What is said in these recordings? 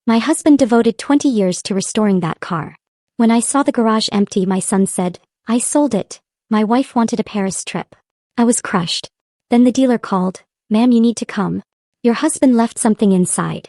My husband devoted 20 years to restoring that car. When I saw the garage empty, my son said, "I sold it. My wife wanted a Paris trip." I was crushed. Then the dealer called, "Ma'am, you need to come. Your husband left something inside."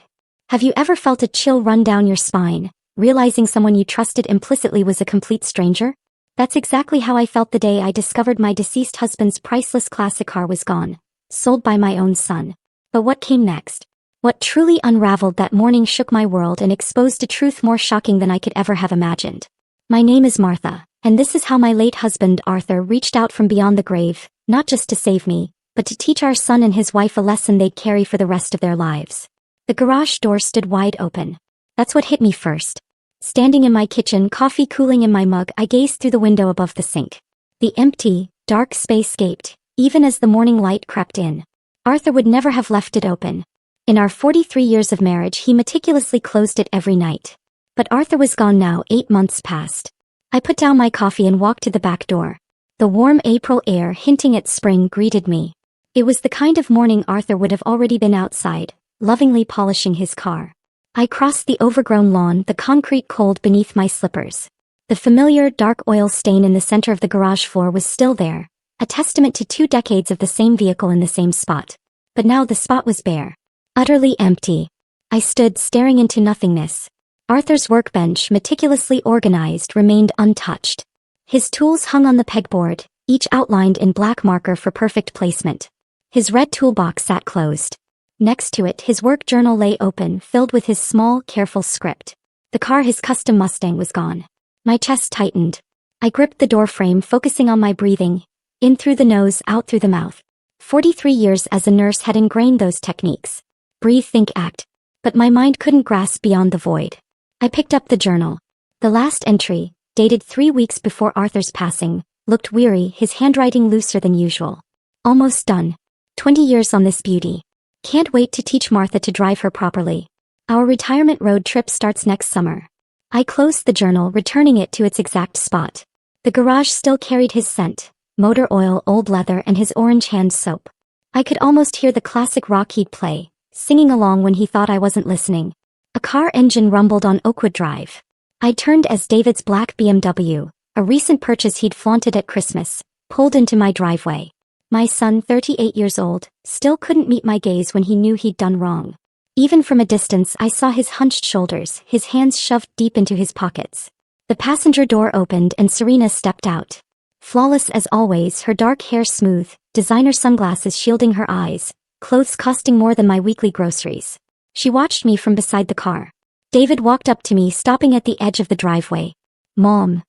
Have you ever felt a chill run down your spine, realizing someone you trusted implicitly was a complete stranger? That's exactly how I felt the day I discovered my deceased husband's priceless classic car was gone, sold by my own son. But what came next? What truly unraveled that morning shook my world and exposed a truth more shocking than I could ever have imagined. My name is Martha, and this is how my late husband Arthur reached out from beyond the grave, not just to save me, but to teach our son and his wife a lesson they'd carry for the rest of their lives. The garage door stood wide open. That's what hit me first. Standing in my kitchen, coffee cooling in my mug, I gazed through the window above the sink. The empty, dark space gaped, even as the morning light crept in. Arthur would never have left it open. In our 43 years of marriage, he meticulously closed it every night. But Arthur was gone now. 8 months passed. I put down my coffee and walked to the back door. The warm April air hinting at spring greeted me. It was the kind of morning Arthur would have already been outside, lovingly polishing his car. I crossed the overgrown lawn, the concrete cold beneath my slippers. The familiar dark oil stain in the center of the garage floor was still there, a testament to 2 decades of the same vehicle in the same spot. But now the spot was bare. Utterly empty. I stood staring into nothingness. Arthur's workbench, meticulously organized, remained untouched. His tools hung on the pegboard, each outlined in black marker for perfect placement. His red toolbox sat closed. Next to it, his work journal lay open, filled with his small, careful script. The car, his custom Mustang, was gone. My chest tightened. I gripped the doorframe, focusing on my breathing, in through the nose, out through the mouth. 43 years as a nurse had ingrained those techniques. Breathe, think, act. But my mind couldn't grasp beyond the void. I picked up the journal. The last entry, dated 3 weeks before Arthur's passing, looked weary, his handwriting looser than usual. Almost done. 20 years on this beauty. Can't wait to teach Martha to drive her properly. Our retirement road trip starts next summer. I closed the journal, returning it to its exact spot. The garage still carried his scent, motor oil, old leather, and his orange hand soap. I could almost hear the classic rock he'd play, singing along when he thought I wasn't listening. A car engine rumbled on Oakwood Drive. I turned as David's black BMW, a recent purchase he'd flaunted at Christmas, pulled into my driveway. My son, 38 years old, still couldn't meet my gaze when he knew he'd done wrong. Even from a distance, I saw his hunched shoulders, his hands shoved deep into his pockets. The passenger door opened and Serena stepped out. Flawless as always, her dark hair smooth, designer sunglasses shielding her eyes, clothes costing more than my weekly groceries. She watched me from beside the car. David walked up to me, stopping at the edge of the driveway. "Mom."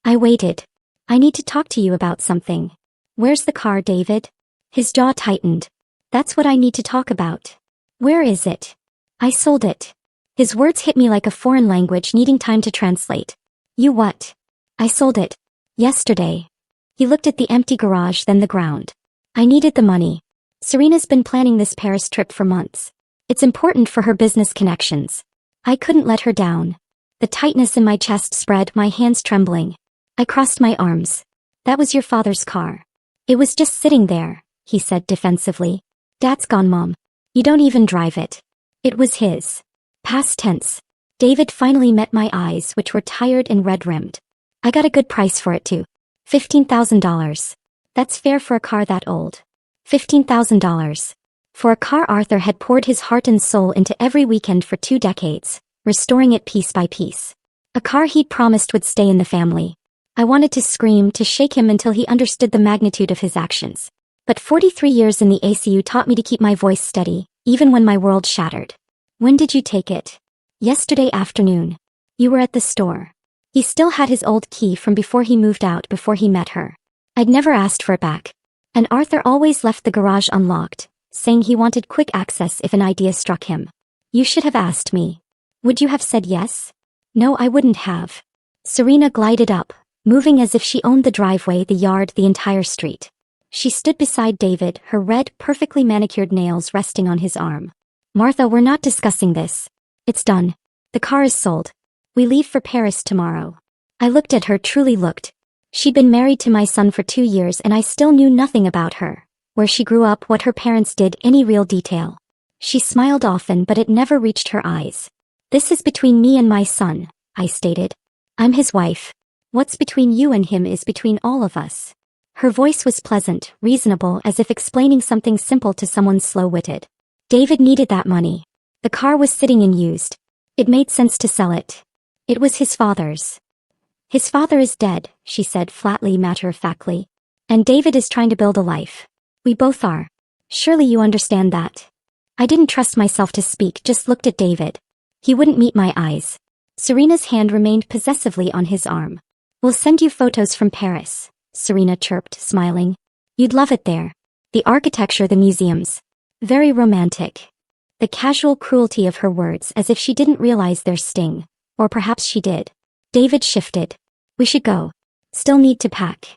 I waited. "I need to talk to you about something." "Where's the car, David?" His jaw tightened. "That's what I need to talk about." "Where is it?" "I sold it." His words hit me like a foreign language, needing time to translate. "You what?" "I sold it. Yesterday." He looked at the empty garage, then the ground. "I needed the money. Serena's been planning this Paris trip for months. It's important for her business connections. I couldn't let her down." The tightness in my chest spread, my hands trembling. I crossed my arms. "That was your father's car." "It was just sitting there," he said defensively. "Dad's gone, Mom. You don't even drive it." "It was his." Past tense. David finally met my eyes, which were tired and red-rimmed. "I got a good price for it too. $15,000. That's fair for a car that old." $15,000. For a car Arthur had poured his heart and soul into every weekend for 2 decades, restoring it piece by piece. A car he'd promised would stay in the family. I wanted to scream, to shake him until he understood the magnitude of his actions. But 43 years in the ACU taught me to keep my voice steady, even when my world shattered. "When did you take it?" "Yesterday afternoon." "You were at the store." He still had his old key from before he moved out, before he met her. I'd never asked for it back. And Arthur always left the garage unlocked, saying he wanted quick access if an idea struck him. "You should have asked me." "Would you have said yes?" "No, I wouldn't have." Serena glided up, moving as if she owned the driveway, the yard, the entire street. She stood beside David, her red, perfectly manicured nails resting on his arm. "Martha, we're not discussing this. It's done. The car is sold. We leave for Paris tomorrow." I looked at her, truly looked. She'd been married to my son for 2 years and I still knew nothing about her. Where she grew up, what her parents did, any real detail. She smiled often, but it never reached her eyes. This is between me and my son, I stated. I'm his wife. What's between you and him is between all of us. Her voice was pleasant, reasonable, as if explaining something simple to someone slow-witted. David needed that money. The car was sitting unused. It made sense to sell it. It was his father's. His father is dead, she said flatly, matter-of-factly. And David is trying to build a life. We both are. Surely you understand that. I didn't trust myself to speak, just looked at David. He wouldn't meet my eyes. Serena's hand remained possessively on his arm. We'll send you photos from Paris, Serena chirped, smiling. You'd love it there. The architecture, the museums. Very romantic. The casual cruelty of her words, as if she didn't realize their sting. Or perhaps she did. David shifted. We should go. Still need to pack.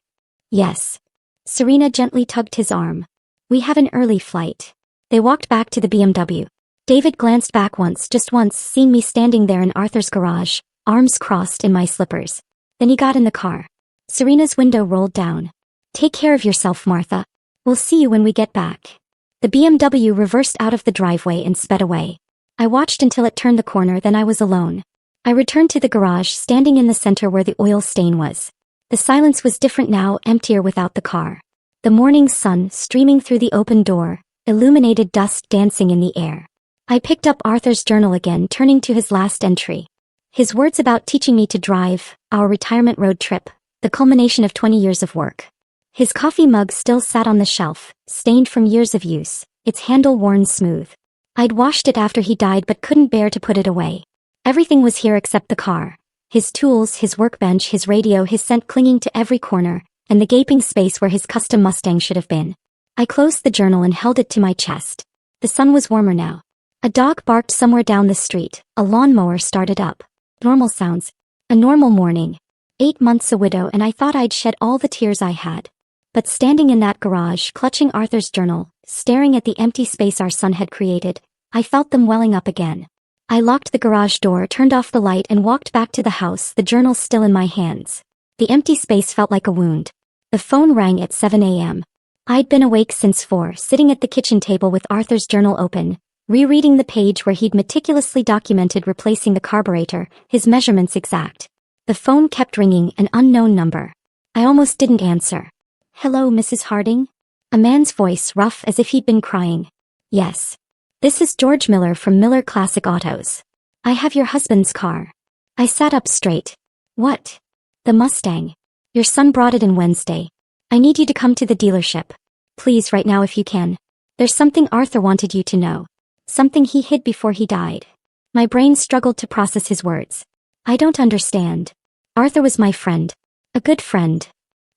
Yes. Serena gently tugged his arm. We have an early flight. They walked back to the BMW. David glanced back once, just once, seeing me standing there in Arthur's garage, arms crossed in my slippers. Then he got in the car. Serena's window rolled down. Take care of yourself, Martha. We'll see you when we get back. The BMW reversed out of the driveway and sped away. I watched until it turned the corner, then I was alone. I returned to the garage, standing in the center where the oil stain was. The silence was different now, emptier without the car. The morning sun, streaming through the open door, illuminated dust dancing in the air. I picked up Arthur's journal again, turning to his last entry. His words about teaching me to drive, our retirement road trip, the culmination of 20 years of work. His coffee mug still sat on the shelf, stained from years of use, its handle worn smooth. I'd washed it after he died but couldn't bear to put it away. Everything was here except the car. His tools, his workbench, his radio, his scent clinging to every corner, and the gaping space where his custom Mustang should have been. I closed the journal and held it to my chest. The sun was warmer now. A dog barked somewhere down the street. A lawnmower started up. Normal sounds. A normal morning. 8 months a widow, and I thought I'd shed all the tears I had. But standing in that garage, clutching Arthur's journal, staring at the empty space our son had created, I felt them welling up again. I locked the garage door, turned off the light, and walked back to the house, the journal still in my hands. The empty space felt like a wound. The phone rang at 7 a.m. I'd been awake since 4, sitting at the kitchen table with Arthur's journal open, rereading the page where he'd meticulously documented replacing the carburetor, his measurements exact. The phone kept ringing, an unknown number. I almost didn't answer. Hello, Mrs. Harding? A man's voice, rough as if he'd been crying. Yes. This is George Miller from Miller Classic Autos. I have your husband's car. I sat up straight. What? The Mustang. Your son brought it in Wednesday. I need you to come to the dealership. Please, right now if you can. There's something Arthur wanted you to know. Something he hid before he died. My brain struggled to process his words. I don't understand. Arthur was my friend. A good friend.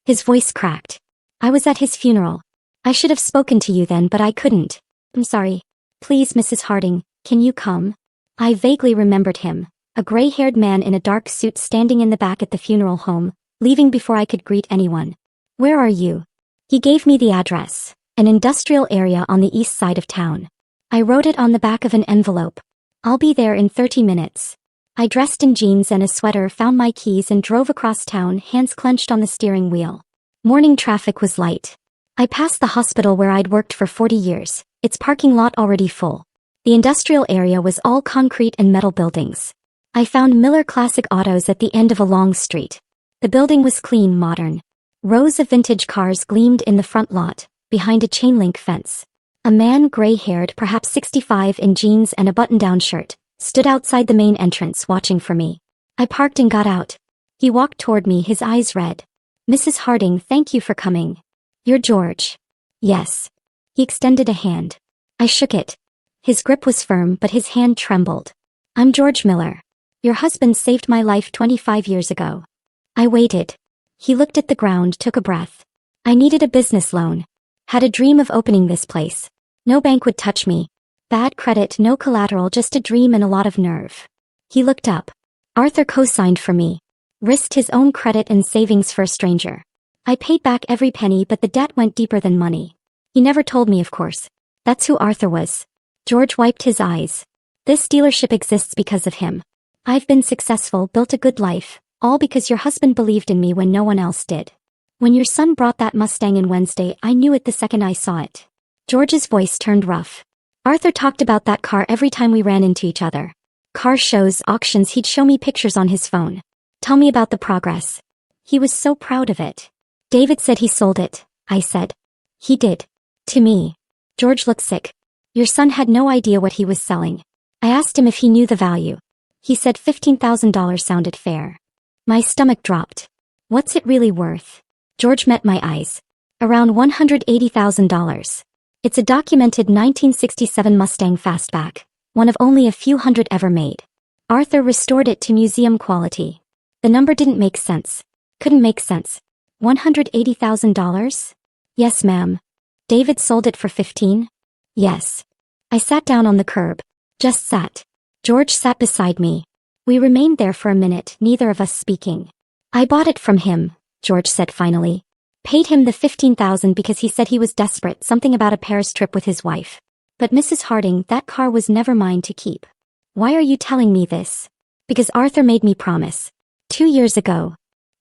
His voice cracked. I was at his funeral. I should have spoken to you then, but I couldn't. I'm sorry. Please, Mrs. Harding, can you come? I vaguely remembered him, a gray-haired man in a dark suit standing in the back at the funeral home, leaving before I could greet anyone. Where are you? He gave me the address, an industrial area on the east side of town. I wrote it on the back of an envelope. I'll be there in 30 minutes. I dressed in jeans and a sweater, found my keys and drove across town, hands clenched on the steering wheel. Morning traffic was light. I passed the hospital where I'd worked for 40 years, its parking lot already full. The industrial area was all concrete and metal buildings. I found Miller Classic Autos at the end of a long street. The building was clean, modern. Rows of vintage cars gleamed in the front lot, behind a chain-link fence. A man, gray-haired, perhaps 65, in jeans and a button-down shirt, stood outside the main entrance watching for me. I parked and got out. He walked toward me, his eyes red. Mrs. Harding, thank you for coming. You're George. Yes. He extended a hand. I shook it. His grip was firm, but his hand trembled. I'm George Miller. Your husband saved my life 25 years ago. I waited. He looked at the ground, took a breath. I needed a business loan. Had a dream of opening this place. No bank would touch me. Bad credit, no collateral, just a dream and a lot of nerve. He looked up. Arthur co-signed for me. Risked his own credit and savings for a stranger. I paid back every penny, but the debt went deeper than money. He never told me, of course. That's who Arthur was. George wiped his eyes. This dealership exists because of him. I've been successful, built a good life, all because your husband believed in me when no one else did. When your son brought that Mustang in Wednesday, I knew it the second I saw it. George's voice turned rough. Arthur talked about that car every time we ran into each other. Car shows, auctions, he'd show me pictures on his phone. Tell me about the progress. He was so proud of it. David said he sold it, I said. He did. To me. George looked sick. Your son had no idea what he was selling. I asked him if he knew the value. He said $15,000 sounded fair. My stomach dropped. What's it really worth? George met my eyes. Around $180,000. It's a documented 1967 Mustang Fastback, one of only a few hundred ever made. Arthur restored it to museum quality. The number didn't make sense. Couldn't make sense. $180,000? Yes, ma'am. David sold it for 15? Yes. I sat down on the curb. Just sat. George sat beside me. We remained there for a minute, neither of us speaking. I bought it from him, George said finally. Paid him the $15,000 because he said he was desperate, something about a Paris trip with his wife. But Mrs. Harding, that car was never mine to keep. Why are you telling me this? Because Arthur made me promise. 2 years ago.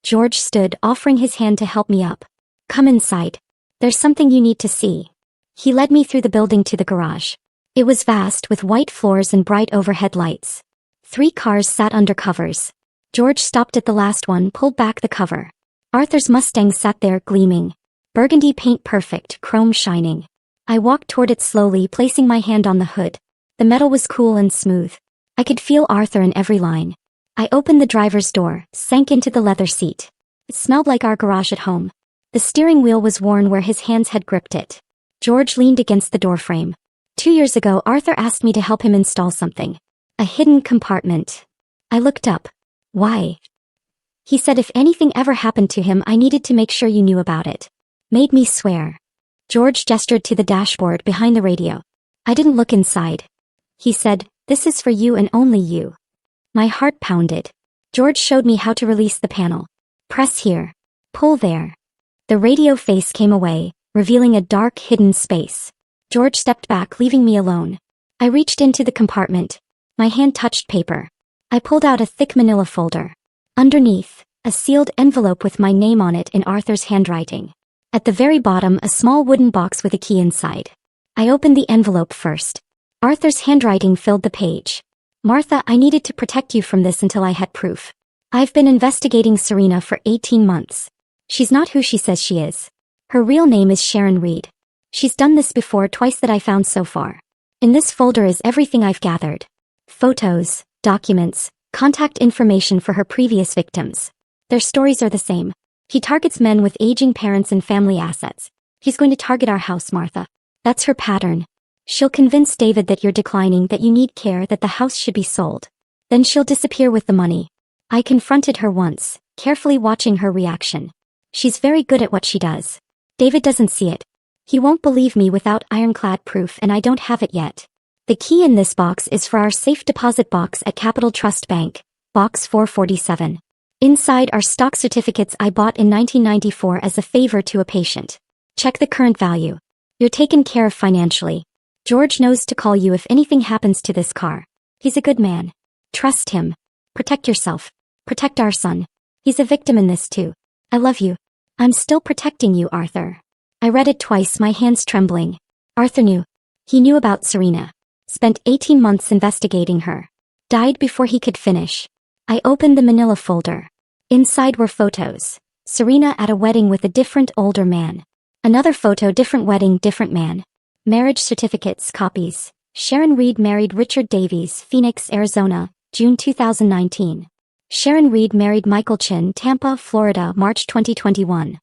George stood, offering his hand to help me up. Come inside. There's something you need to see. He led me through the building to the garage. It was vast with white floors and bright overhead lights. 3 cars sat under covers. George stopped at the last one, pulled back the cover. Arthur's Mustang sat there, gleaming. Burgundy paint perfect, chrome shining. I walked toward it slowly, placing my hand on the hood. The metal was cool and smooth. I could feel Arthur in every line. I opened the driver's door, sank into the leather seat. It smelled like our garage at home. The steering wheel was worn where his hands had gripped it. George leaned against the doorframe. 2 years ago, Arthur asked me to help him install something. A hidden compartment. I looked up. Why? He said if anything ever happened to him, I needed to make sure you knew about it. Made me swear. George gestured to the dashboard behind the radio. I didn't look inside. He said, this is for you and only you. My heart pounded. George showed me how to release the panel. Press here. Pull there. The radio face came away, revealing a dark, hidden space. George stepped back, leaving me alone. I reached into the compartment. My hand touched paper. I pulled out a thick manila folder. Underneath, a sealed envelope with my name on it in Arthur's handwriting. At the very bottom, a small wooden box with a key inside. I opened the envelope first. Arthur's handwriting filled the page. Martha, I needed to protect you from this until I had proof. I've been investigating Serena for 18 months. She's not who she says she is. Her real name is Sharon Reed. She's done this before, twice that I found so far. In this folder is everything I've gathered. Photos, documents, contact information for her previous victims. Their stories are the same. He targets men with aging parents and family assets. He's going to target our house, Martha. That's her pattern. She'll convince David that you're declining, that you need care, that the house should be sold. Then she'll disappear with the money. I confronted her once, carefully watching her reaction. She's very good at what she does. David doesn't see it. He won't believe me without ironclad proof, and I don't have it yet. The key in this box is for our safe deposit box at Capital Trust Bank, Box 447. Inside are stock certificates I bought in 1994 as a favor to a patient. Check the current value. You're taken care of financially. George knows to call you if anything happens to this car. He's a good man. Trust him. Protect yourself. Protect our son. He's a victim in this too. I love you. I'm still protecting you, Arthur. I read it twice, my hands trembling. Arthur knew. He knew about Serena. Spent 18 months investigating her. Died before he could finish. I opened the manila folder. Inside were photos. Serena at a wedding with a different older man. Another photo, different wedding, different man. Marriage certificates, copies. Sharon Reed married Richard Davies, Phoenix, Arizona, June 2019. Sharon Reed married Michael Chin, Tampa, Florida, March 2021.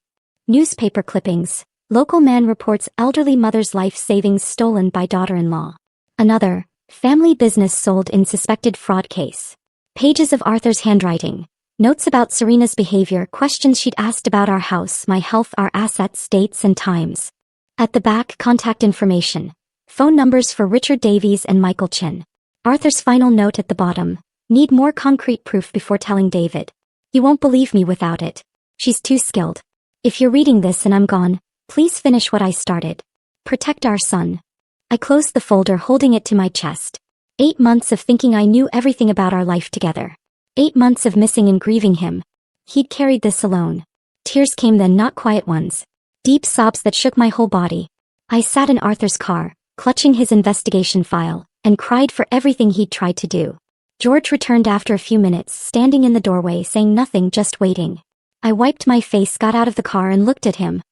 Newspaper clippings. Local man reports elderly mother's life savings stolen by daughter-in-law. Another, family business sold in suspected fraud case. Pages of Arthur's handwriting. Notes about Serena's behavior, questions she'd asked about our house, my health, our assets, dates and times. At the back, contact information. Phone numbers for Richard Davies and Michael Chin. Arthur's final note at the bottom. Need more concrete proof before telling David. He won't believe me without it. She's too skilled. If you're reading this and I'm gone, please finish what I started. Protect our son. I closed the folder, holding it to my chest. 8 months of thinking I knew everything about our life together. 8 months of missing and grieving him. He'd carried this alone. Tears came then, not quiet ones. Deep sobs that shook my whole body. I sat in Arthur's car, clutching his investigation file, and cried for everything he'd tried to do. George returned after a few minutes, standing in the doorway saying nothing, just waiting. I wiped my face, got out of the car and looked at him.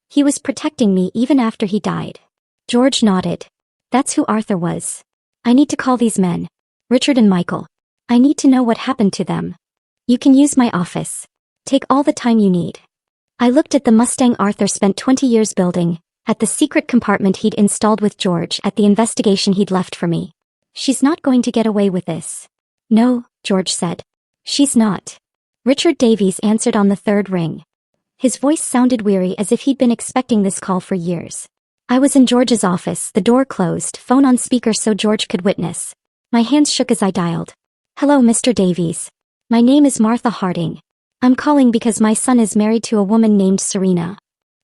He was protecting me even after he died. George nodded. That's who Arthur was. I need to call these men. Richard and Michael. I need to know what happened to them. You can use my office. Take all the time you need. I looked at the Mustang Arthur spent 20 years building, at the secret compartment he'd installed with George, at the investigation he'd left for me. She's not going to get away with this. No, George said. She's not. Richard Davies answered on the third ring. His voice sounded weary, as if he'd been expecting this call for years. I was in George's office, the door closed, phone on speaker so George could witness. My hands shook as I dialed. Hello, Mr. Davies. My name is Martha Harding. I'm calling because my son is married to a woman named Serena.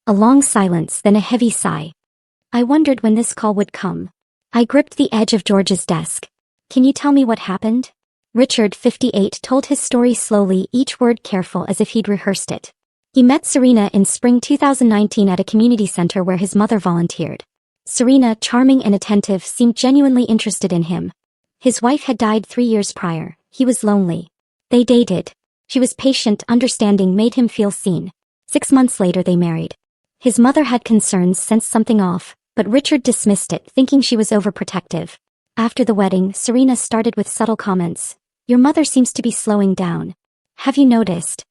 A long silence, then a heavy sigh. I wondered when this call would come. I gripped the edge of George's desk. Can you tell me what happened? Richard, 58, told his story slowly, each word careful as if he'd rehearsed it. He met Serena in spring 2019 at a community center where his mother volunteered. Serena, charming and attentive, seemed genuinely interested in him. His wife had died 3 years prior. He was lonely. They dated. She was patient, understanding, made him feel seen. 6 months later they married. His mother had concerns, sensed something off, but Richard dismissed it, thinking she was overprotective. After the wedding, Serena started with subtle comments. Your mother seems to be slowing down. Have you noticed?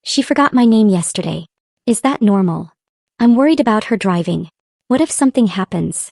She forgot my name yesterday. Is that normal? I'm worried about her driving. What if something happens?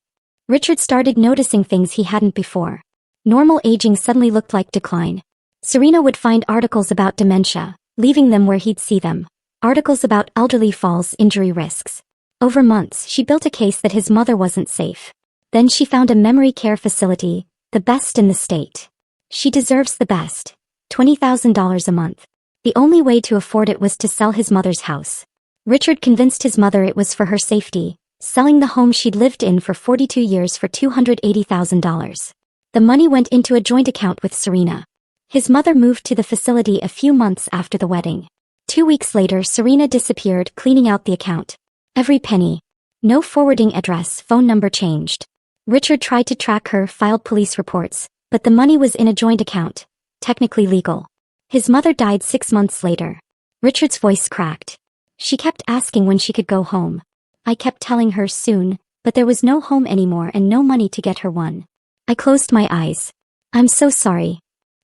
Richard started noticing things he hadn't before. Normal aging suddenly looked like decline. Serena would find articles about dementia, leaving them where he'd see them. Articles about elderly falls, injury risks. Over months, she built a case that his mother wasn't safe. Then she found a memory care facility, the best in the state. She deserves the best. $20,000 a month. The only way to afford it was to sell his mother's house. Richard convinced his mother it was for her safety, selling the home she'd lived in for 42 years for $280,000. The money went into a joint account with Serena. His mother moved to the facility a few months after the wedding. 2 weeks later, Serena disappeared, cleaning out the account. Every penny. No forwarding address, phone number changed. Richard tried to track her, filed police reports, but the money was in a joint account. Technically legal. His mother died 6 months later. Richard's voice cracked. She kept asking when she could go home. I kept telling her soon, but there was no home anymore and no money to get her one. I closed my eyes. I'm so sorry.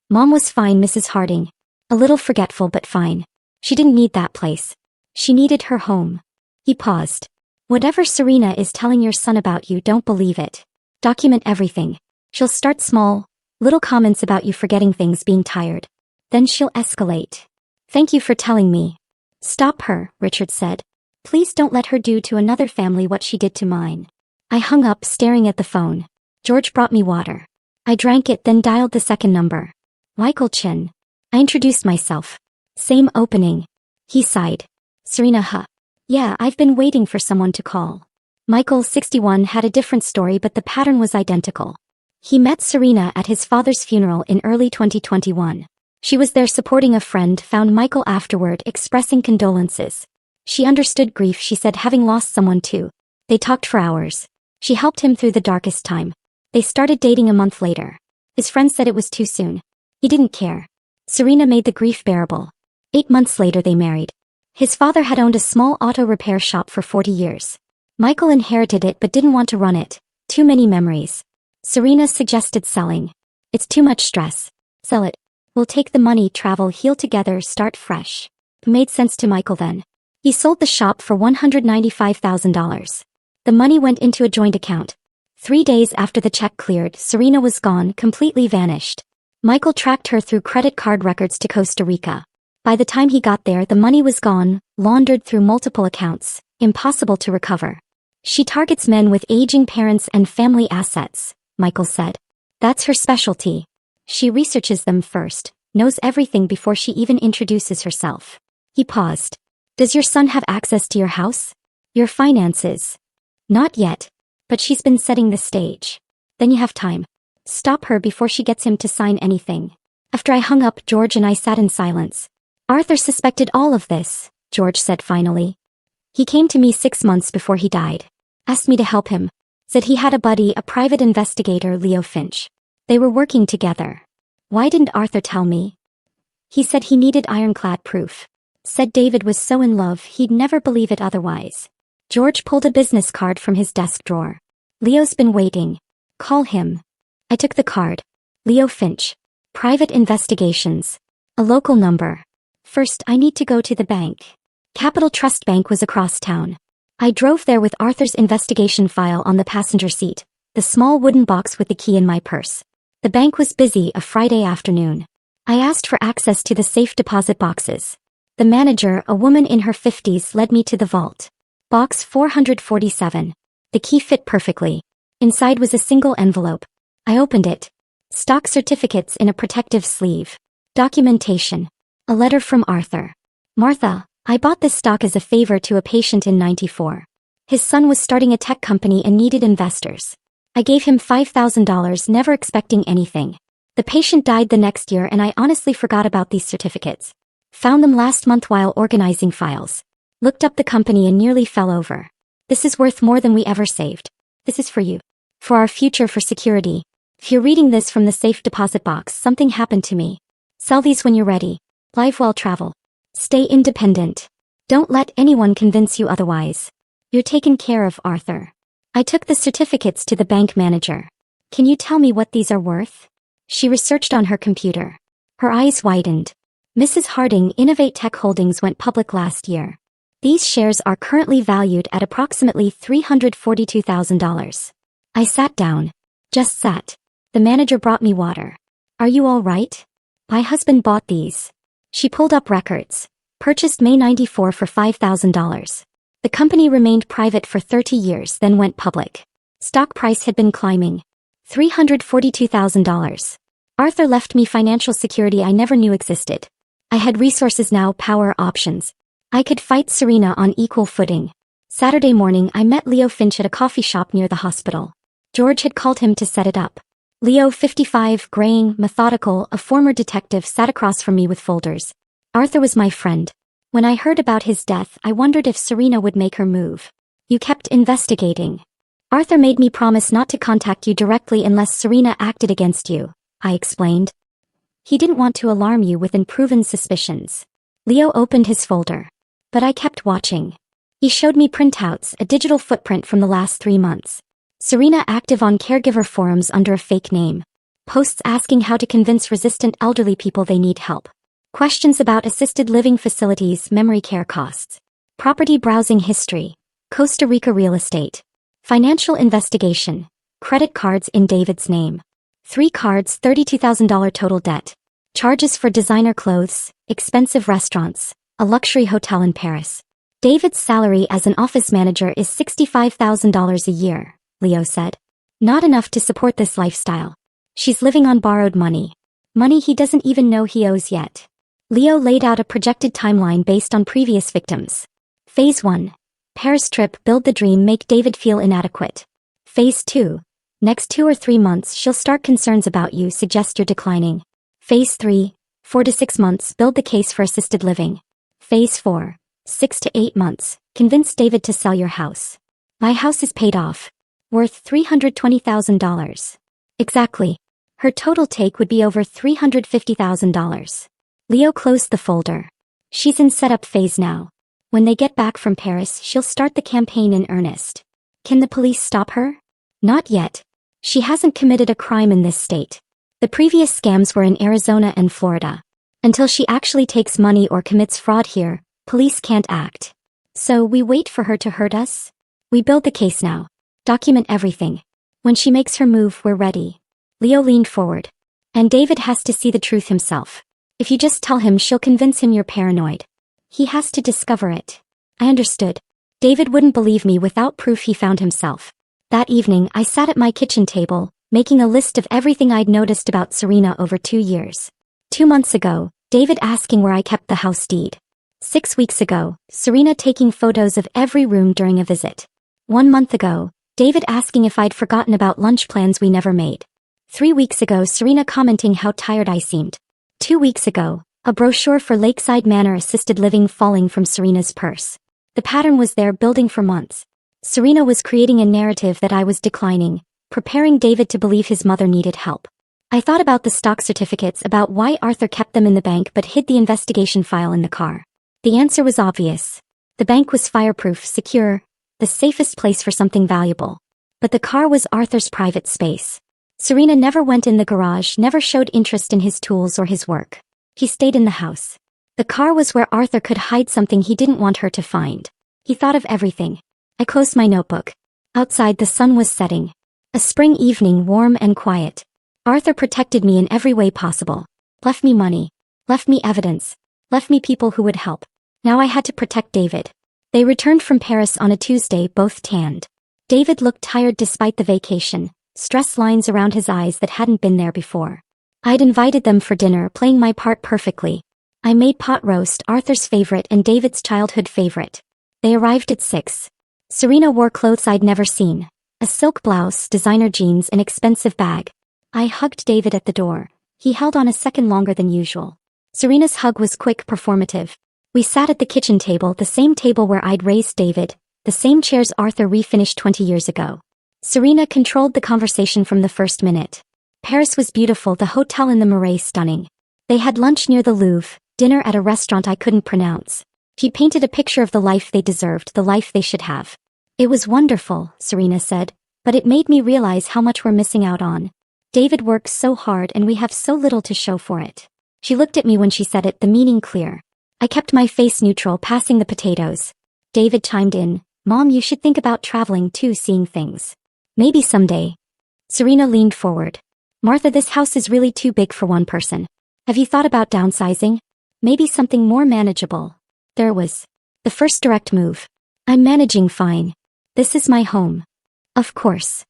Mom was fine, Mrs. Harding. A little forgetful but fine. She didn't need that place. She needed her home. He paused. Whatever Serena is telling your son about you, don't believe it. Document everything. She'll start small, little comments about you forgetting things, being tired. Then she'll escalate. Thank you for telling me. Stop her, Richard said. Please don't let her do to another family what she did to mine. I hung up, staring at the phone. George brought me water. I drank it, then dialed the second number. Michael Chin. I introduced myself. Same opening. He sighed. Serena, huh? Yeah, I've been waiting for someone to call. Michael, 61, had a different story, but the pattern was identical. He met Serena at his father's funeral in early 2021. She was there supporting a friend, found Michael afterward, expressing condolences. She understood grief, she said, having lost someone too. They talked for hours. She helped him through the darkest time. They started dating a month later. His friend said it was too soon. He didn't care. Serena made the grief bearable. 8 months later they married. His father had owned a small auto repair shop for 40 years. Michael inherited it but didn't want to run it. Too many memories. Serena suggested selling. It's too much stress. Sell it. We'll take the money, travel, heal together, start fresh. It made sense to Michael then. He sold the shop for $195,000. The money went into a joint account. 3 days after the check cleared, Serena was gone, completely vanished. Michael tracked her through credit card records to Costa Rica. By the time he got there, the money was gone, laundered through multiple accounts, impossible to recover. She targets men with aging parents and family assets, Michael said. That's her specialty. She researches them first, knows everything before she even introduces herself. He paused. Does your son have access to your house? Your finances? Not yet. But she's been setting the stage. Then you have time. Stop her before she gets him to sign anything. After I hung up, George and I sat in silence. Arthur suspected all of this, George said finally. He came to me 6 months before he died. Asked me to help him. Said he had a buddy, a private investigator, Leo Finch. They were working together. Why didn't Arthur tell me? He said he needed ironclad proof. Said David was so in love he'd never believe it otherwise. George pulled a business card from his desk drawer. Leo's been waiting. Call him. I took the card. Leo Finch. Private investigations. A local number. First, I need to go to the bank. Capital Trust Bank was across town. I drove there with Arthur's investigation file on the passenger seat, the small wooden box with the key in my purse. The bank was busy a Friday afternoon. I asked for access to the safe deposit boxes. The manager, a woman in her 50s, led me to the vault. Box 447. The key fit perfectly. Inside was a single envelope. I opened it. Stock certificates in a protective sleeve. Documentation. A letter from Arthur. Martha, I bought this stock as a favor to a patient in '94. His son was starting a tech company and needed investors. I gave him $5,000, never expecting anything. The patient died the next year and I honestly forgot about these certificates. Found them last month while organizing files. Looked up the company and nearly fell over. This is worth more than we ever saved. This is for you. For our future, for security. If you're reading this from the safe deposit box, something happened to me. Sell these when you're ready. Live well, travel. Stay independent. Don't let anyone convince you otherwise. You're taken care of, Arthur. I took the certificates to the bank manager. Can you tell me what these are worth? She researched on her computer. Her eyes widened. Mrs. Harding, Innovate Tech Holdings went public last year. These shares are currently valued at approximately $342,000. I sat down. Just sat. The manager brought me water. Are you all right? My husband bought these. She pulled up records. Purchased May '94 for $5,000. The company remained private for 30 years, then went public. Stock price had been climbing. $342,000. Arthur left me financial security I never knew existed. I had resources now, power, options. I could fight Serena on equal footing. Saturday morning I met Leo Finch at a coffee shop near the hospital. George had called him to set it up. Leo, 55, graying, methodical, a former detective, sat across from me with folders. Arthur was my friend. When I heard about his death, I wondered if Serena would make her move. You kept investigating. Arthur made me promise not to contact you directly unless Serena acted against you, I explained. He didn't want to alarm you with unproven suspicions. Leo opened his folder. But I kept watching. He showed me printouts, a digital footprint from the last 3 months. Serena active on caregiver forums under a fake name. Posts asking how to convince resistant elderly people they need help. Questions about assisted living facilities, memory care costs. Property browsing history. Costa Rica real estate. Financial investigation. Credit cards in David's name. 3 cards, $32,000 total debt. Charges for designer clothes, expensive restaurants, a luxury hotel in Paris. David's salary as an office manager is $65,000 a year, Leo said. Not enough to support this lifestyle. She's living on borrowed money. Money he doesn't even know he owes yet. Leo laid out a projected timeline based on previous victims. Phase 1. Paris trip, build the dream, make David feel inadequate. Phase 2. Next 2 or 3 months she'll start concerns about you, suggest you're declining. Phase 3. 4 to 6 months, build the case for assisted living. Phase 4. 6 to 8 months, convince David to sell your house. My house is paid off. Worth $320,000. Exactly. Her total take would be over $350,000. Leo closed the folder. She's in setup phase now. When they get back from Paris, she'll start the campaign in earnest. Can the police stop her? Not yet. She hasn't committed a crime in this state. The previous scams were in Arizona and Florida. Until she actually takes money or commits fraud here, police can't act. So we wait for her to hurt us? We build the case now. Document everything. When she makes her move, we're ready. Leo leaned forward. And David has to see the truth himself. If you just tell him, she'll convince him you're paranoid. He has to discover it. I understood. David wouldn't believe me without proof he found himself. That evening, I sat at my kitchen table, making a list of everything I'd noticed about Serena over 2 years. 2 months ago, David asking where I kept the house deed. 6 weeks ago, Serena taking photos of every room during a visit. 1 month ago, David asking if I'd forgotten about lunch plans we never made. 3 weeks ago, Serena commenting how tired I seemed. 2 weeks ago, a brochure for Lakeside Manor assisted living falling from Serena's purse. The pattern was there, building for months. Serena was creating a narrative that I was declining, preparing David to believe his mother needed help. I thought about the stock certificates, about why Arthur kept them in the bank but hid the investigation file in the car. The answer was obvious. The bank was fireproof, secure, the safest place for something valuable. But the car was Arthur's private space. Serena never went in the garage, never showed interest in his tools or his work. He stayed in the house. The car was where Arthur could hide something he didn't want her to find. He thought of everything. I closed my notebook. Outside the sun was setting. A spring evening, warm and quiet. Arthur protected me in every way possible. Left me money. Left me evidence. Left me people who would help. Now I had to protect David. They returned from Paris on a Tuesday, both tanned. David looked tired despite the vacation, stress lines around his eyes that hadn't been there before. I'd invited them for dinner, playing my part perfectly. I made pot roast, Arthur's favorite and David's childhood favorite. They arrived at 6. Serena wore clothes I'd never seen. A silk blouse, designer jeans, an expensive bag. I hugged David at the door. He held on a second longer than usual. Serena's hug was quick, performative. We sat at the kitchen table, the same table where I'd raised David, the same chairs Arthur refinished 20 years ago. Serena controlled the conversation from the first minute. Paris was beautiful, the hotel in the Marais stunning. They had lunch near the Louvre, dinner at a restaurant I couldn't pronounce. She painted a picture of the life they deserved, the life they should have. It was wonderful, Serena said, but it made me realize how much we're missing out on. David works so hard and we have so little to show for it. She looked at me when she said it, the meaning clear. I kept my face neutral, passing the potatoes. David chimed in, Mom, you should think about traveling too, seeing things. Maybe someday. Serena leaned forward. Martha, this house is really too big for one person. Have you thought about downsizing? Maybe something more manageable. There was the first direct move. I'm managing fine. This is my home. Of course.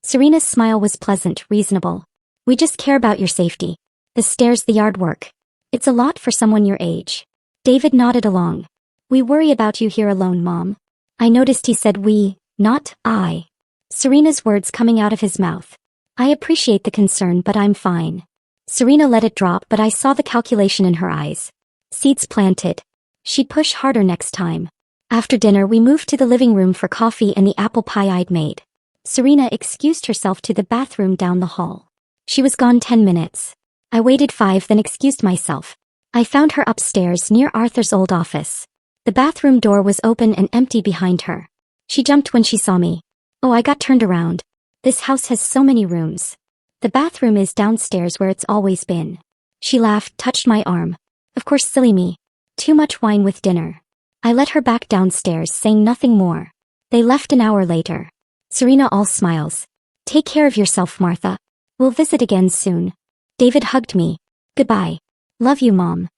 Serena's smile was pleasant, reasonable. We just care about your safety. The stairs, the yard work. It's a lot for someone your age. David nodded along. We worry about you here alone, Mom. I noticed he said we, not I. Serena's words coming out of his mouth. I appreciate the concern, but I'm fine. Serena let it drop, but I saw the calculation in her eyes. Seeds planted. She'd push harder next time. After dinner we moved to the living room for coffee and the apple pie I'd made. Serena excused herself to the bathroom down the hall. She was gone 10 minutes. I waited 5, then excused myself. I found her upstairs near Arthur's old office. The bathroom door was open and empty behind her. She jumped when she saw me. Oh, I got turned around. This house has so many rooms. The bathroom is downstairs where it's always been. She laughed, touched my arm. Of course, silly me. Too much wine with dinner. I let her back downstairs, saying nothing more. They left an hour later. Serena all smiles. Take care of yourself, Martha. We'll visit again soon. David hugged me. Goodbye. Love you, Mom.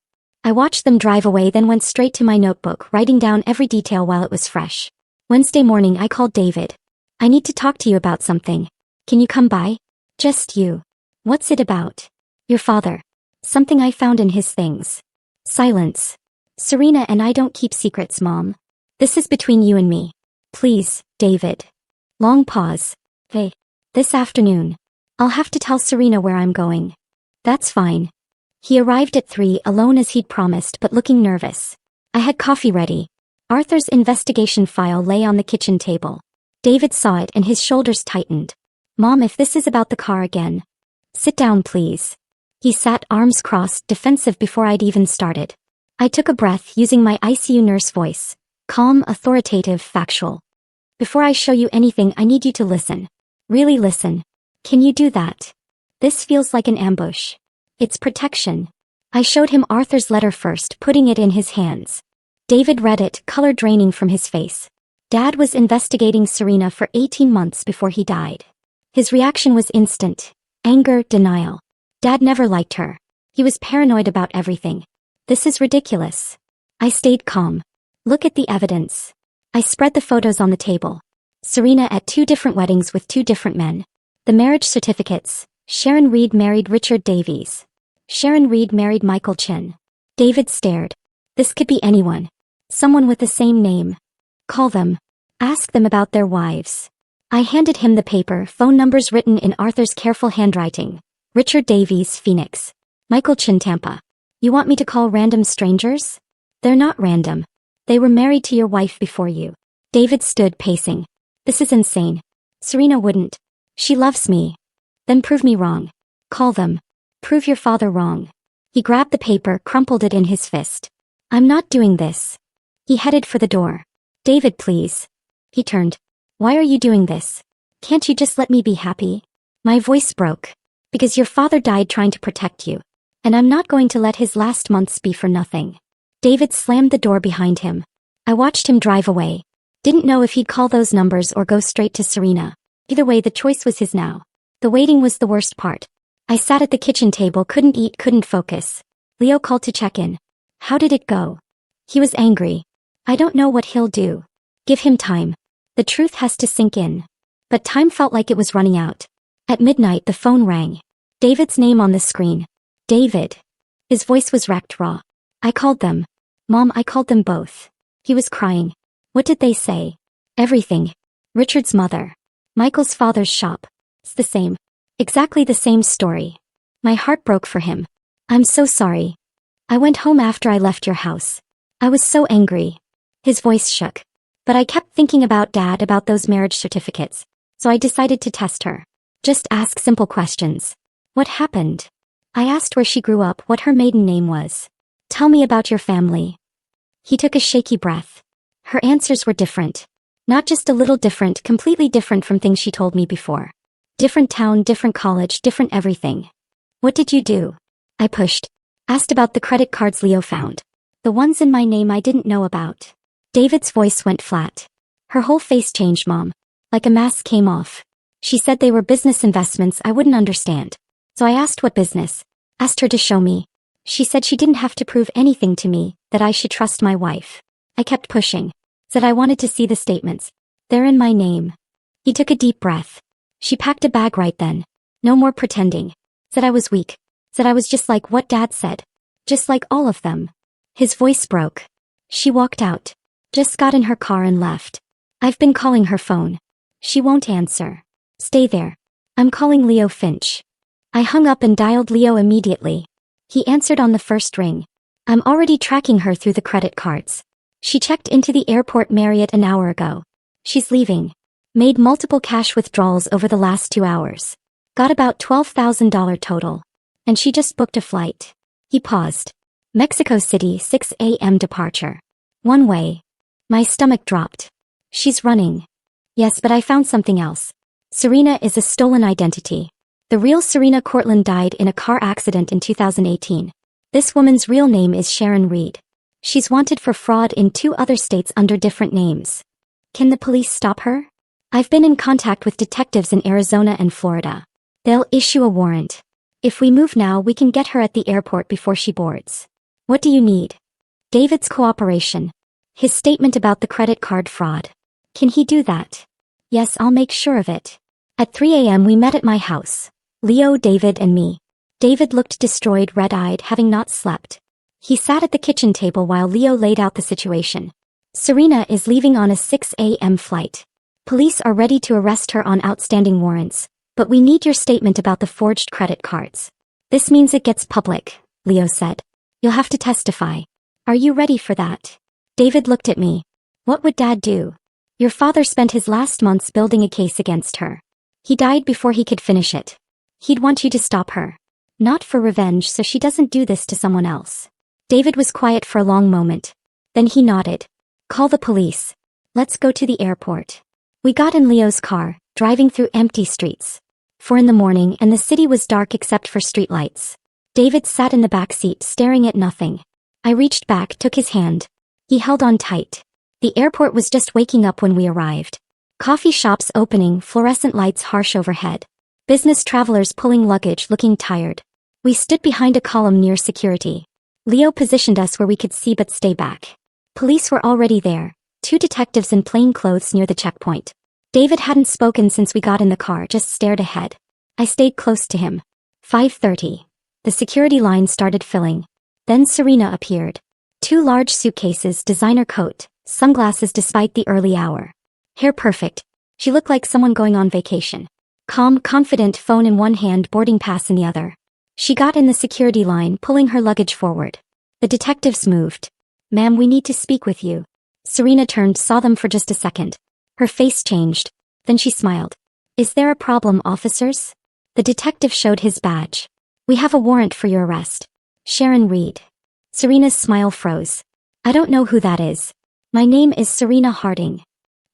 I watched them drive away, then went straight to my notebook, writing down every detail while it was fresh. Wednesday morning I called David. I need to talk to you about something. Can you come by? Just you. What's it about? Your father. Something I found in his things. Silence. Serena and I don't keep secrets, Mom. This is between you and me. Please, David. Long pause. Hey. This afternoon. I'll have to tell Serena where I'm going. That's fine. He arrived at 3, alone as he'd promised, but looking nervous. I had coffee ready. Arthur's investigation file lay on the kitchen table. David saw it and his shoulders tightened. Mom, if this is about the car again. Sit down, please. He sat, arms crossed, defensive before I'd even started. I took a breath, using my ICU nurse voice. Calm, authoritative, factual. Before I show you anything, I need you to listen. Really listen. Can you do that? This feels like an ambush. It's protection. I showed him Arthur's letter first, putting it in his hands. David read it, color draining from his face. Dad was investigating Serena for 18 months before he died. His reaction was instant. Anger, denial. Dad never liked her. He was paranoid about everything. This is ridiculous. I stayed calm. Look at the evidence. I spread the photos on the table. Serena at 2 different weddings with 2 different men. The marriage certificates. Sharon Reed married Richard Davies. Sharon Reed married Michael Chin. David stared. This could be anyone. Someone with the same name. Call them. Ask them about their wives. I handed him the paper, phone numbers written in Arthur's careful handwriting. Richard Davies, Phoenix. Michael Chin, Tampa. You want me to call random strangers? They're not random. They were married to your wife before you. David stood, pacing. This is insane. Serena wouldn't. She loves me. Then prove me wrong. Call them. Prove your father wrong. He grabbed the paper, crumpled it in his fist. I'm not doing this. He headed for the door. David, please. He turned. Why are you doing this? Can't you just let me be happy? My voice broke. Because your father died trying to protect you. And I'm not going to let his last months be for nothing. David slammed the door behind him. I watched him drive away. Didn't know if he'd call those numbers or go straight to Serena. Either way, the choice was his now. The waiting was the worst part. I sat at the kitchen table, couldn't eat, couldn't focus. Leo called to check in. How did it go? He was angry. I don't know what he'll do. Give him time. The truth has to sink in. But time felt like it was running out. At midnight, the phone rang. David's name on the screen. David. His voice was wrecked raw. I called them. Mom, I called them both. He was crying. What did they say? Everything. Richard's mother. Michael's father's shop. It's the same. Exactly the same story. My heart broke for him. I'm so sorry. I went home after I left your house. I was so angry. His voice shook. But I kept thinking about Dad, about those marriage certificates. So I decided to test her. Just ask simple questions. What happened? I asked where she grew up, what her maiden name was. Tell me about your family. He took a shaky breath. Her answers were different. Not just a little different, completely different from things she told me before. Different town, different college, different everything. What did you do? I pushed. Asked about the credit cards Leo found. The ones in my name I didn't know about. David's voice went flat. Her whole face changed, Mom. Like a mask came off. She said they were business investments I wouldn't understand. So I asked what business. Asked her to show me. She said she didn't have to prove anything to me, that I should trust my wife. I kept pushing. Said I wanted to see the statements. They're in my name. He took a deep breath. She packed a bag right then. No more pretending. Said I was weak. Said I was just like what Dad said. Just like all of them. His voice broke. She walked out. Just got in her car and left. I've been calling her phone. She won't answer. Stay there. I'm calling Leo Finch. I hung up and dialed Leo immediately. He answered on the first ring. I'm already tracking her through the credit cards. She checked into the airport Marriott an hour ago. She's leaving. Made multiple cash withdrawals over the last 2 hours. Got about $12,000 total. And she just booked a flight. He paused. Mexico City, 6 a.m. departure. One way. My stomach dropped. She's running. Yes, but I found something else. Serena is a stolen identity. The real Serena Cortland died in a car accident in 2018. This woman's real name is Sharon Reed. She's wanted for fraud in 2 other states under different names. Can the police stop her? I've been in contact with detectives in Arizona and Florida. They'll issue a warrant. If we move now, we can get her at the airport before she boards. What do you need? David's cooperation. His statement about the credit card fraud. Can he do that? Yes, I'll make sure of it. At 3 a.m. we met at my house. Leo, David, and me. David looked destroyed, red-eyed, having not slept. He sat at the kitchen table while Leo laid out the situation. Serena is leaving on a 6 a.m. flight. Police are ready to arrest her on outstanding warrants, but we need your statement about the forged credit cards. This means it gets public, Leo said. You'll have to testify. Are you ready for that? David looked at me. What would Dad do? Your father spent his last months building a case against her. He died before he could finish it. He'd want you to stop her. Not for revenge, so she doesn't do this to someone else. David was quiet for a long moment. Then he nodded. Call the police. Let's go to the airport. We got in Leo's car, driving through empty streets. 4 in the morning and the city was dark except for streetlights. David sat in the back seat staring at nothing. I reached back, took his hand. He held on tight. The airport was just waking up when we arrived. Coffee shops opening, fluorescent lights harsh overhead. Business travelers pulling luggage, looking tired. We stood behind a column near security. Leo positioned us where we could see but stay back. Police were already there, 2 detectives in plain clothes near the checkpoint. David hadn't spoken since we got in the car, just stared ahead. I stayed close to him. 5:30. The security line started filling. Then Serena appeared. 2 large suitcases, designer coat, sunglasses despite the early hour. Hair perfect. She looked like someone going on vacation. Calm, confident, phone in one hand, boarding pass in the other. She got in the security line, pulling her luggage forward. The detectives moved. Ma'am, we need to speak with you. Serena turned, saw them for just a second. Her face changed. Then she smiled. Is there a problem, officers? The detective showed his badge. We have a warrant for your arrest. Sharon Reed. Serena's smile froze. I don't know who that is. My name is Serena Harding.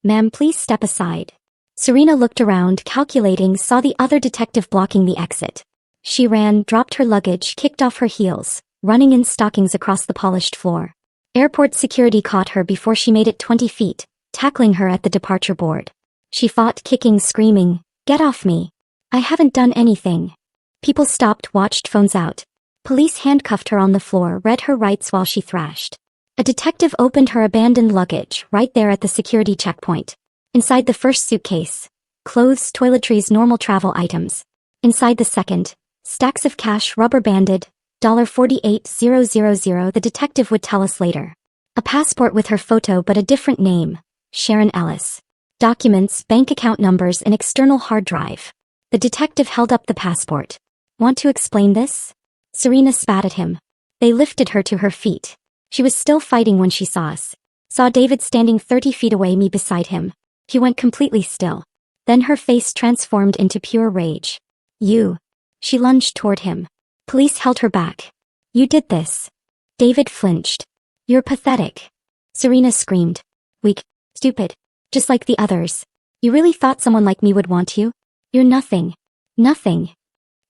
Ma'am, please step aside. Serena looked around, calculating, saw the other detective blocking the exit. She ran, dropped her luggage, kicked off her heels, running in stockings across the polished floor. Airport security caught her before she made it 20 feet, tackling her at the departure board. She fought, kicking, screaming, "Get off me. I haven't done anything." People stopped, watched, phones out. Police handcuffed her on the floor, read her rights while she thrashed. A detective opened her abandoned luggage, right there at the security checkpoint. Inside the first suitcase, clothes, toiletries, normal travel items. Inside the second, stacks of cash, rubber banded, $48,000, the detective would tell us later. A passport with her photo but a different name, Sharon Ellis. Documents, bank account numbers, an external hard drive. The detective held up the passport. Want to explain this? Serena spat at him. They lifted her to her feet. She was still fighting when she saw us. Saw David standing 30 feet away, me beside him. He went completely still. Then her face transformed into pure rage. You. She lunged toward him. Police held her back. You did this. David flinched. You're pathetic. Serena screamed. Weak. Stupid. Just like the others. You really thought someone like me would want you? You're nothing. Nothing.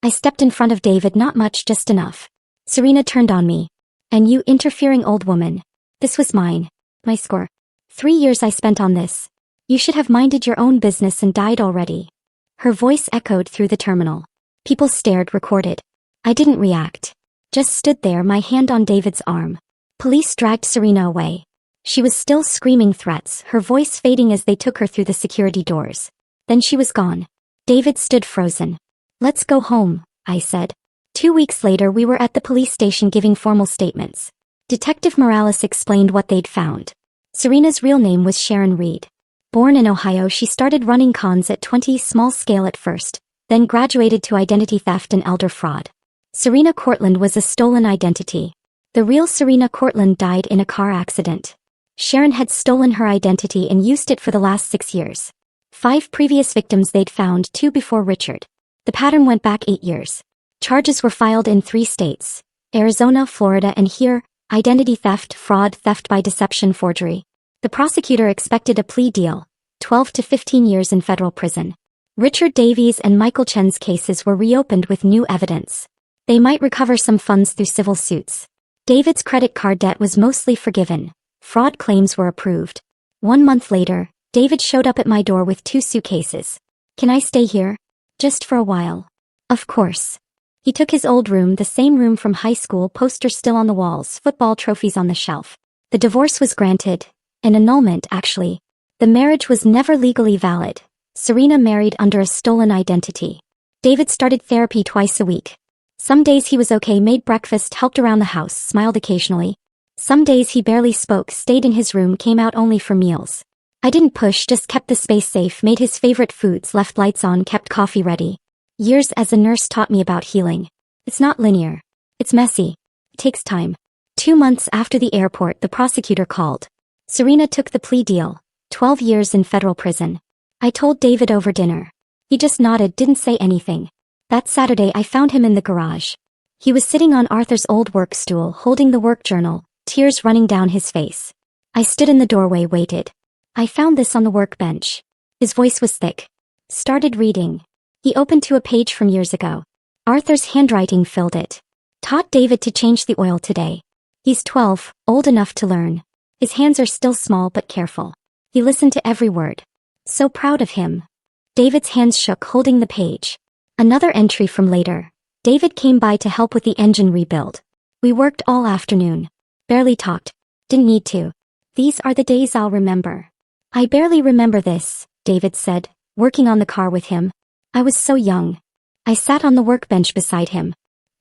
I stepped in front of David, not much, just enough. Serena turned on me. And you interfering old woman. This was mine. My score. 3 years I spent on this. You should have minded your own business and died already. Her voice echoed through the terminal. People stared, recorded. I didn't react. Just stood there, my hand on David's arm. Police dragged Serena away. She was still screaming threats, her voice fading as they took her through the security doors. Then she was gone. David stood frozen. Let's go home, I said. 2 weeks later we were at the police station giving formal statements. Detective Morales explained what they'd found. Serena's real name was Sharon Reed. Born in Ohio, she started running cons at 20, small scale at first, then graduated to identity theft and elder fraud. Serena Cortland was a stolen identity. The real Serena Cortland died in a car accident. Sharon had stolen her identity and used it for the last 6 years. 5 previous victims they'd found, 2 before Richard. The pattern went back 8 years. Charges were filed in 3 states, Arizona, Florida, and here, identity theft, fraud, theft by deception, forgery. The prosecutor expected a plea deal, 12 to 15 years in federal prison. Richard Davies and Michael Chen's cases were reopened with new evidence. They might recover some funds through civil suits. David's credit card debt was mostly forgiven. Fraud claims were approved. 1 month later, David showed up at my door with 2 suitcases. Can I stay here? Just for a while. Of course. He took his old room, the same room from high school, posters still on the walls, football trophies on the shelf. The divorce was granted. An annulment, actually. The marriage was never legally valid. Serena married under a stolen identity. David started therapy twice a week. Some days he was okay, made breakfast, helped around the house, smiled occasionally. Some days he barely spoke, stayed in his room, came out only for meals. I didn't push, just kept the space safe, made his favorite foods, left lights on, kept coffee ready. Years as a nurse taught me about healing. It's not linear. It's messy. It takes time. 2 months after the airport, the prosecutor called. Serena took the plea deal, 12 years in federal prison. I told David over dinner. He just nodded, didn't say anything. That Saturday I found him in the garage. He was sitting on Arthur's old work stool, holding the work journal, tears running down his face. I stood in the doorway, waited. I found this on the workbench. His voice was thick. Started reading. He opened to a page from years ago. Arthur's handwriting filled it. Taught David to change the oil today. He's 12, old enough to learn. His hands are still small but careful. He listened to every word. So proud of him. David's hands shook, holding the page. Another entry from later. David came by to help with the engine rebuild. We worked all afternoon. Barely talked. Didn't need to. These are the days I'll remember. I barely remember this, David said, working on the car with him. I was so young. I sat on the workbench beside him.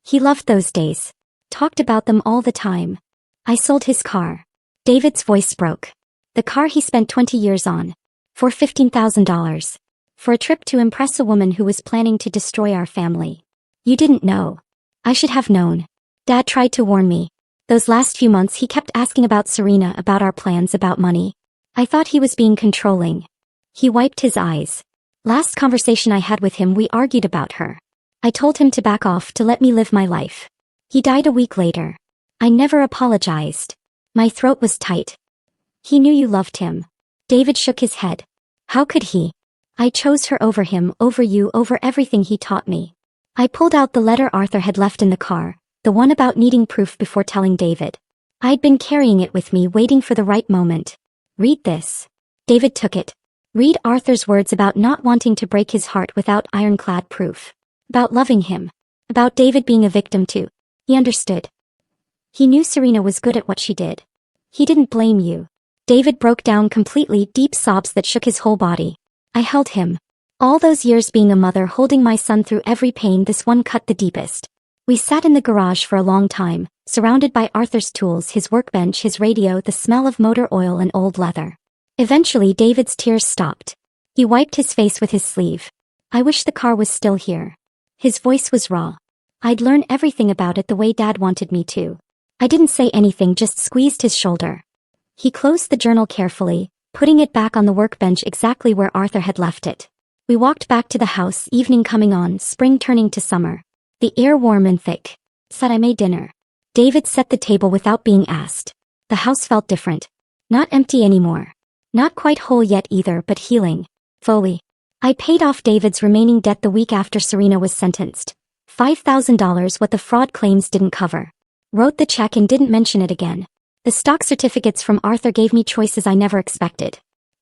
He loved those days. Talked about them all the time. I sold his car. David's voice broke. The car he spent 20 years on. For $15,000. For a trip to impress a woman who was planning to destroy our family. You didn't know. I should have known. Dad tried to warn me. Those last few months he kept asking about Serena, about our plans, about money. I thought he was being controlling. He wiped his eyes. Last conversation I had with him, we argued about her. I told him to back off to let me live my life. He died a week later. I never apologized. My throat was tight. He knew you loved him. David shook his head. How could he? I chose her over him, over you, over everything he taught me. I pulled out the letter Arthur had left in the car, the one about needing proof before telling David. I'd been carrying it with me, waiting for the right moment. Read this. David took it. Read Arthur's words about not wanting to break his heart without ironclad proof. About loving him. About David being a victim too. He understood. He knew Serena was good at what she did. He didn't blame you. David broke down completely, deep sobs that shook his whole body. I held him. All those years being a mother, holding my son through every pain, this one cut the deepest. We sat in the garage for a long time, surrounded by Arthur's tools, his workbench, his radio, the smell of motor oil and old leather. Eventually David's tears stopped. He wiped his face with his sleeve. I wish the car was still here. His voice was raw. I'd learn everything about it the way Dad wanted me to. I didn't say anything, just squeezed his shoulder. He closed the journal carefully, putting it back on the workbench exactly where Arthur had left it. We walked back to the house, evening coming on, spring turning to summer. The air warm and thick. Said I made dinner. David set the table without being asked. The house felt different. Not empty anymore. Not quite whole yet either, but healing. Fully. I paid off David's remaining debt the week after Serena was sentenced. $5,000, what the fraud claims didn't cover. Wrote the check and didn't mention it again. The stock certificates from Arthur gave me choices I never expected.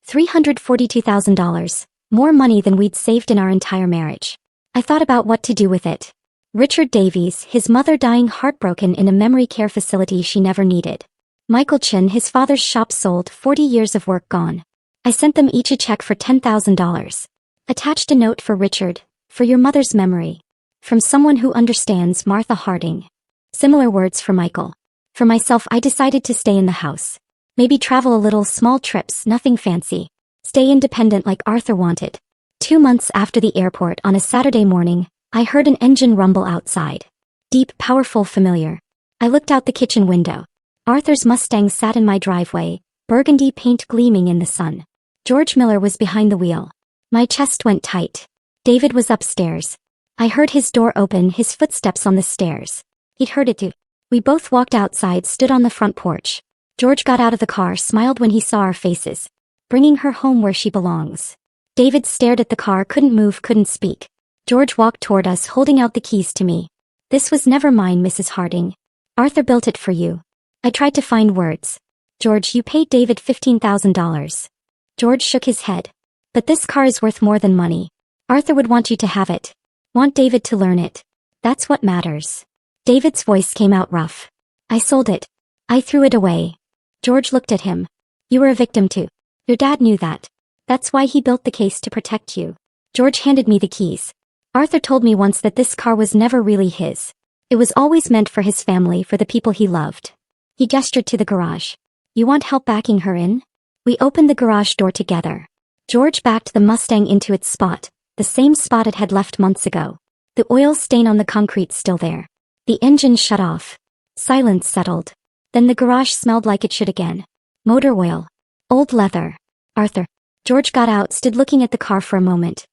$342,000, more money than we'd saved in our entire marriage. I thought about what to do with it. Richard Davies, his mother dying heartbroken in a memory care facility she never needed. Michael Chin, his father's shop sold, 40 years of work gone. I sent them each a check for $10,000. Attached a note for Richard, for your mother's memory. From someone who understands, Martha Harding. Similar words for Michael. For myself, I decided to stay in the house. Maybe travel a little, small trips, nothing fancy. Stay independent like Arthur wanted. 2 months after the airport, on a Saturday morning, I heard an engine rumble outside. Deep, powerful, familiar. I looked out the kitchen window. Arthur's Mustang sat in my driveway, burgundy paint gleaming in the sun. George Miller was behind the wheel. My chest went tight. David was upstairs. I heard his door open, his footsteps on the stairs. He'd heard it too. We both walked outside, stood on the front porch. George got out of the car, smiled when he saw our faces. Bringing her home where she belongs. David stared at the car, couldn't move, couldn't speak. George walked toward us, holding out the keys to me. This was never mine, Mrs. Harding. Arthur built it for you. I tried to find words. George, you paid David $15,000. George shook his head. But this car is worth more than money. Arthur would want you to have it. Want David to learn it. That's what matters. David's voice came out rough. I sold it. I threw it away. George looked at him. You were a victim too. Your dad knew that. That's why he built the case to protect you. George handed me the keys. Arthur told me once that this car was never really his. It was always meant for his family, for the people he loved. He gestured to the garage. You want help backing her in? We opened the garage door together. George backed the Mustang into its spot, the same spot it had left months ago. The oil stain on the concrete still there. The engine shut off. Silence settled. Then the garage smelled like it should again. Motor oil. Old leather. Arthur. George got out, stood looking at the car for a moment.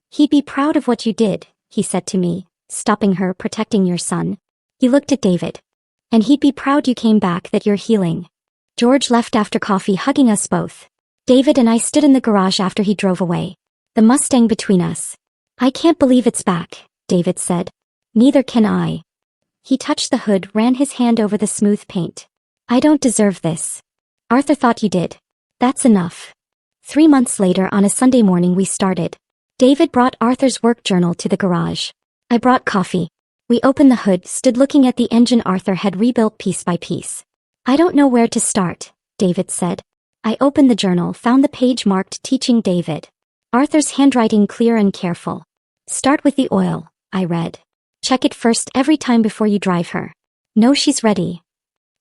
He'd be proud of what you did, he said to me, stopping her, protecting your son. He looked at David. And he'd be proud you came back, that you're healing. George left after coffee, hugging us both. David and I stood in the garage after he drove away. The Mustang between us. I can't believe it's back, David said. Neither can I. He touched the hood, ran his hand over the smooth paint. I don't deserve this. Arthur thought you did. That's enough. 3 months later, on a Sunday morning, we started. David brought Arthur's work journal to the garage. I brought coffee. We opened the hood, stood looking at the engine Arthur had rebuilt piece by piece. I don't know where to start, David said. I opened the journal, found the page marked Teaching David. Arthur's handwriting clear and careful. Start with the oil, I read. Check it first every time before you drive her. Know she's ready.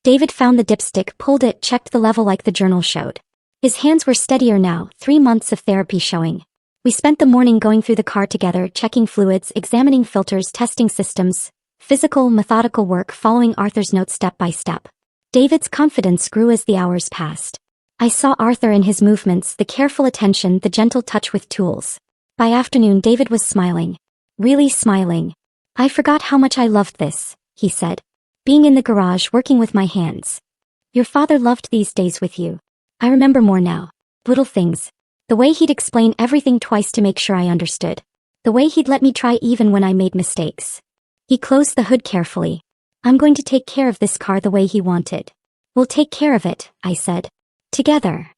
David found the dipstick, pulled it, checked the level like the journal showed. His hands were steadier now, 3 months of therapy showing. We spent the morning going through the car together, checking fluids, examining filters, testing systems. Physical, methodical work, following Arthur's notes step by step. David's confidence grew as the hours passed. I saw Arthur in his movements, the careful attention, the gentle touch with tools. By afternoon, David was smiling. Really smiling. I forgot how much I loved this, he said. Being in the garage working with my hands. Your father loved these days with you. I remember more now. Little things. The way he'd explain everything twice to make sure I understood. The way he'd let me try even when I made mistakes. He closed the hood carefully. I'm going to take care of this car the way he wanted. We'll take care of it, I said. Together.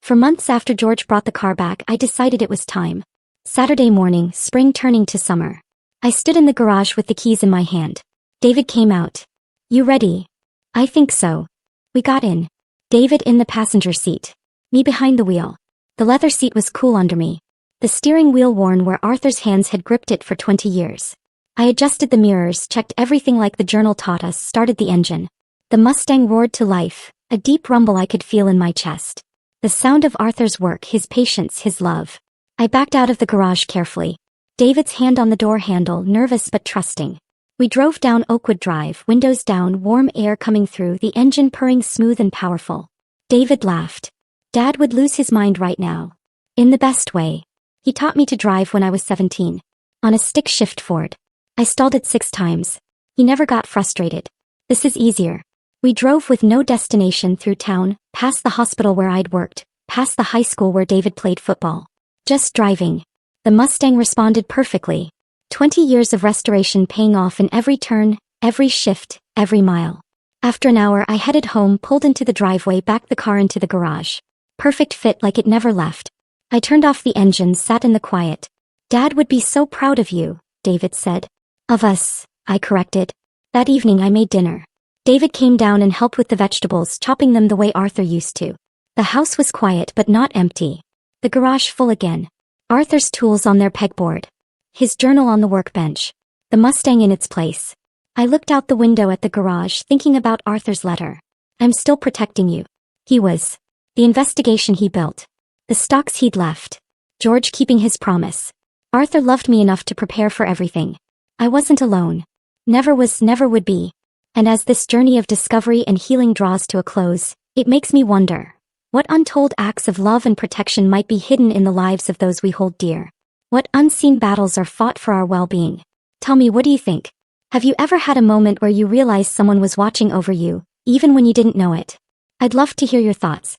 For months after George brought the car back, I decided it was time. Saturday morning, spring turning to summer. I stood in the garage with the keys in my hand. David came out. You ready? I think so. We got in. David in the passenger seat. Me behind the wheel. The leather seat was cool under me. The steering wheel worn where Arthur's hands had gripped it for 20 years. I adjusted the mirrors, checked everything like the journal taught us, started the engine. The Mustang roared to life, a deep rumble I could feel in my chest. The sound of Arthur's work, his patience, his love. I backed out of the garage carefully. David's hand on the door handle, nervous but trusting. We drove down Oakwood Drive, windows down, warm air coming through, the engine purring smooth and powerful. David laughed. Dad would lose his mind right now. In the best way. He taught me to drive when I was 17. On a stick-shift Ford. I stalled it 6 times. He never got frustrated. This is easier. We drove with no destination through town, past the hospital where I'd worked, past the high school where David played football. Just driving. The Mustang responded perfectly. 20 years of restoration paying off in every turn, every shift, every mile. After an hour I headed home, pulled into the driveway, backed the car into the garage. Perfect fit, like it never left. I turned off the engine, sat in the quiet. Dad would be so proud of you, David said. Of us, I corrected. That evening I made dinner. David came down and helped with the vegetables, chopping them the way Arthur used to. The house was quiet but not empty. The garage full again. Arthur's tools on their pegboard. His journal on the workbench. The Mustang in its place. I looked out the window at the garage, thinking about Arthur's letter. I'm still protecting you. He was. The investigation he built. The stocks he'd left. George keeping his promise. Arthur loved me enough to prepare for everything. I wasn't alone. Never was, never would be. And as this journey of discovery and healing draws to a close, it makes me wonder. What untold acts of love and protection might be hidden in the lives of those we hold dear? What unseen battles are fought for our well-being? Tell me, what do you think? Have you ever had a moment where you realized someone was watching over you, even when you didn't know it? I'd love to hear your thoughts.